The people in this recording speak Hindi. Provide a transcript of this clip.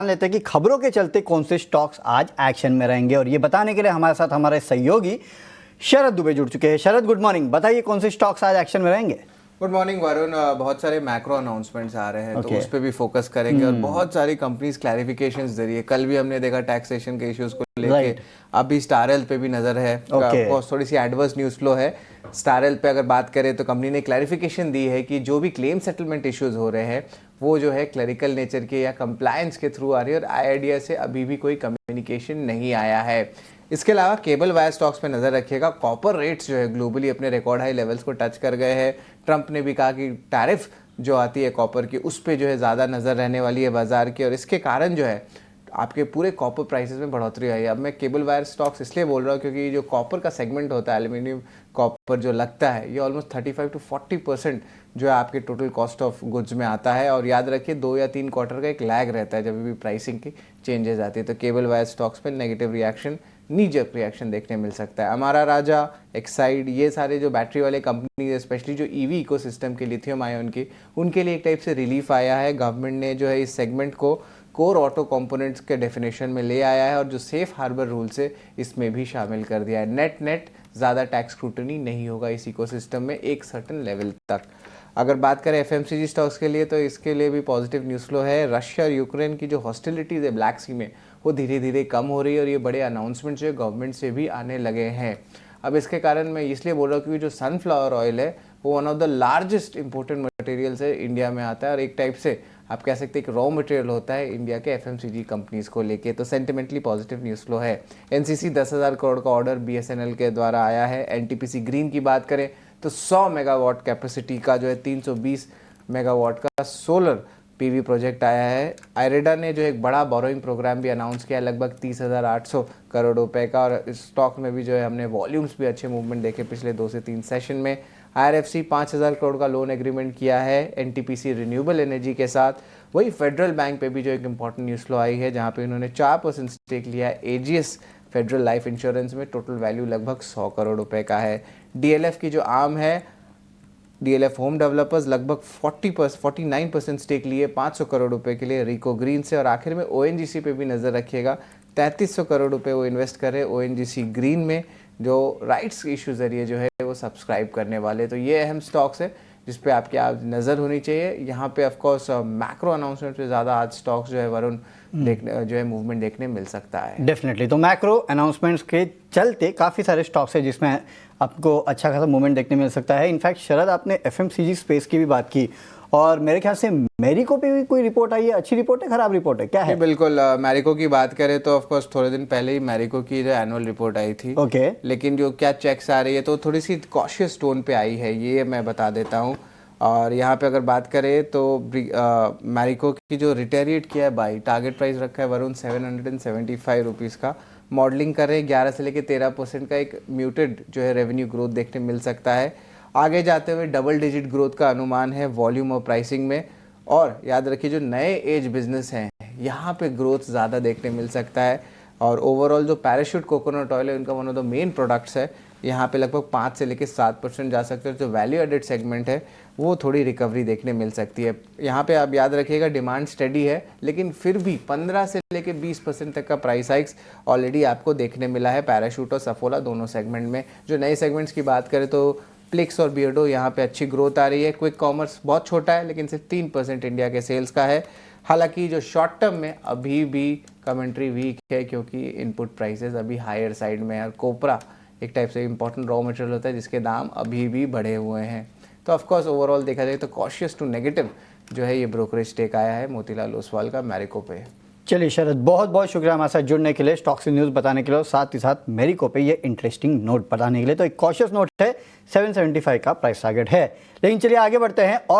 लेते हैं कि खबरों के चलते कौन से स्टॉक्स आज एक्शन में रहेंगे, और ये बताने के लिए हमारे साथ हमारे सहयोगी शरद दुबे जुड़ चुके हैं। शरद, गुड मॉर्निंग। बताइए कौन से स्टॉक्स आज एक्शन में रहेंगे। Good morning Varun. बहुत सारे मैक्रो अनाउंसमेंट्स आ रहे हैं तो उस पर भी फोकस करेंगे और बहुत सारी कंपनीज क्लैरिफिकेशंस दे रही है। कल भी हमने देखा टैक्सेशन के इश्यूज को लेके, अभी स्टारल पे भी नजर है। थोड़ी सी एडवर्स न्यूज फ्लो है। स्टारल पे अगर बात करें तो कंपनी ने क्लैरिफिकेशन दी है कि जो भी क्लेम सेटलमेंट इश्यूज हो रहे हैं वो जो है क्लरिकल नेचर के या कंप्लायंस के थ्रू आ रही है और आईआईडीआई से अभी भी कोई कम्युनिकेशन नहीं आया है। इसके अलावा केबल वायर स्टॉक्स पे नजर रखिएगा। कॉपर रेट्स जो है ग्लोबली अपने रिकॉर्ड हाई लेवल्स को टच कर गए हैं। ट्रंप ने भी कहा कि टैरिफ जो आती है कॉपर की उस पे जो है ज़्यादा नज़र रहने वाली है बाजार की, और इसके कारण जो है आपके पूरे कॉपर प्राइसेस में बढ़ोतरी आई है। अब मैं केबल वायर स्टॉक्स इसलिए बोल रहा हूँ क्योंकि जो कॉपर का सेगमेंट होता है, एल्यूमिनियम कॉपर जो लगता है, ये ऑलमोस्ट 35 to 40% जो है आपके टोटल कॉस्ट ऑफ गुड्स में आता है। और याद रखिए 2 या 3 क्वार्टर का एक लैग रहता है जब भी प्राइसिंग की चेंजेस आती है। तो केबल वायर स्टॉक्स पे नेगेटिव रिएक्शन, नीजर्क रिएक्शन देखने मिल सकता है। अमारा राजा, एक्साइड, ये सारे जो बैटरी वाले कंपनी, स्पेशली जो ईवी इकोसिस्टम के लिथियम आयन की, उनके लिए एक टाइप से रिलीफ आया है। गवर्नमेंट ने जो है इस सेगमेंट को कोर ऑटो कंपोनेंट्स के डेफिनेशन में ले आया है और जो सेफ हार्बर रूल से इसमें भी शामिल कर दिया है। नेट ज़्यादा टैक्स स्क्रूटनी नहीं होगा इस इकोसिस्टम में एक सर्टन लेवल तक। अगर बात करें एफएमसीजी स्टॉक्स के लिए तो इसके लिए भी पॉजिटिव न्यूज़ फ्लो है। रशिया और यूक्रेन की जो हॉस्टिलिटीज़ है ब्लैक सी में, वो धीरे धीरे कम हो रही है और ये बड़े अनाउंसमेंट जो है गवर्नमेंट से भी आने लगे हैं। अब इसके कारण मैं इसलिए बोल रहा हूँ क्योंकि जो सनफ्लावर ऑयल है वो one of the largest imported materials है, इंडिया में आता है और एक टाइप से आप कह सकते हैं एक रॉ मटेरियल होता है इंडिया के एफएमसीजी कंपनीज को लेके। तो सेंटिमेंटली पॉजिटिव न्यूज़ फ्लो है। एनसीसी 10,000 करोड़ का ऑर्डर बीएसएनएल के द्वारा आया है। एनटीपीसी ग्रीन की बात करें तो 100 मेगावाट कैपेसिटी का जो है 320 मेगावाट का सोलर पीवी प्रोजेक्ट आया है। आयरेडा ने जो एक बड़ा बोरोइंग प्रोग्राम भी अनाउंस किया है, लगभग 30,800 करोड़ रुपए का, और इस स्टॉक में भी जो है हमने वॉल्यूम्स भी अच्छे मूवमेंट देखे पिछले 2 से 3 सेशन में। आईआरएफसी 5,000 करोड़ का लोन एग्रीमेंट किया है एनटीपीसी रिन्यूएबल एनर्जी के साथ। वही फेडरल बैंक पे भी जो एक इंपॉर्टेंट न्यूज़ फ्लो आई है जहाँ पे इन्होंने 4% स्टेक लिया है एजीएस फेडरल लाइफ इंश्योरेंस में। टोटल वैल्यू लगभग 100 करोड़ रुपए का है। डीएलएफ की जो आर्म है, डीएलएफ होम डेवलपर्स, लगभग 49% स्टेक लिए 500 करोड़ रुपए के लिए रिको ग्रीन से। और आखिर में ओएनजीसी पे भी नज़र रखिएगा, 3300 करोड़ रुपए वो इन्वेस्ट कर रहे हैं ओएनजीसी ग्रीन में, जो राइट्स इशू जरिए जो है वो सब्सक्राइब करने वाले। तो ये अहम स्टॉक्स है जिस पे आपकी आज नज़र होनी चाहिए। यहाँ पे ऑफकोर्स मैक्रो अनाउंसमेंट पे ज़्यादा आज स्टॉक्स जो है वरुण देखने जो है मूवमेंट देखने मिल सकता है। डेफिनेटली। तो मैक्रो अनाउंसमेंट्स के चलते काफ़ी सारे स्टॉक्स है जिसमें आपको अच्छा खासा मूवमेंट देखने मिल सकता है। इनफैक्ट शरद, आपने एफएमसीजी स्पेस की भी बात की और मेरे ख्याल से मैरिको पे भी कोई रिपोर्ट आई है। अच्छी रिपोर्ट है, खराब रिपोर्ट है, क्या है? बिल्कुल, मैरिको की बात करें तो ऑफ कोर्स थोड़े दिन पहले ही मैरिको की जो एनुअल रिपोर्ट आई थी। लेकिन जो क्या चेक्स आ रही है तो थोड़ी सी कॉशियस टोन पे आई है, ये मैं बता देता हूँ। और यहाँ पे अगर बात करें तो मैरिको की जो रिटेरिएट किया है बाई, टारगेट प्राइस रखा है वरुण 775 रुपीज़ का। मॉडलिंग कर रहे हैं 11 से लेकर 13% का एक म्यूटेड जो है रेवेन्यू ग्रोथ देखने मिल सकता है। आगे जाते हुए डबल डिजिट ग्रोथ का अनुमान है वॉल्यूम और प्राइसिंग में। और याद रखिए जो नए एज बिजनेस हैं यहाँ पे ग्रोथ ज़्यादा देखने मिल सकता है। और ओवरऑल जो पैराशूट कोकोनट ऑयल है उनका one of the main products है, यहाँ पे लगभग 5 से लेकर 7% जा सकते हैं। जो वैल्यू एडेड सेगमेंट है वो थोड़ी रिकवरी देखने मिल सकती है। यहाँ पे आप याद रखिएगा डिमांड स्टेडी है, लेकिन फिर भी 15 से लेकर 20% तक का प्राइस हाइक्स ऑलरेडी आपको देखने मिला है पैराशूट और सफोला दोनों सेगमेंट में। जो नए सेगमेंट्स की बात करें तो प्लिक्स और बियर्डो यहाँ पे अच्छी ग्रोथ आ रही है। क्विक कॉमर्स बहुत छोटा है लेकिन सिर्फ 3% इंडिया के सेल्स का है। हालांकि जो शॉर्ट टर्म में अभी भी कमेंट्री वीक है क्योंकि इनपुट प्राइसेस अभी हायर साइड में है और कोपरा एक टाइप से इंपॉर्टेंट रॉ मटेरियल होता है जिसके दाम अभी भी बढ़े हुए हैं। तो ऑफकोर्स ओवरऑल देखा जाए तो कॉशियस टू नेगेटिव जो है ये ब्रोकरेज टेक आया है मोतीलाल ओसवाल का मैरिको पे। चलिए शरद, बहुत बहुत शुक्रिया हमारे साथ जुड़ने के लिए, स्टॉक्स की न्यूज़ बताने के लिए और साथ ही साथ मैरिको पे ये इंटरेस्टिंग नोट बताने के लिए। तो एक कॉशियस नोट है, 775 का प्राइस टारगेट है। लेकिन चलिए आगे बढ़ते हैं और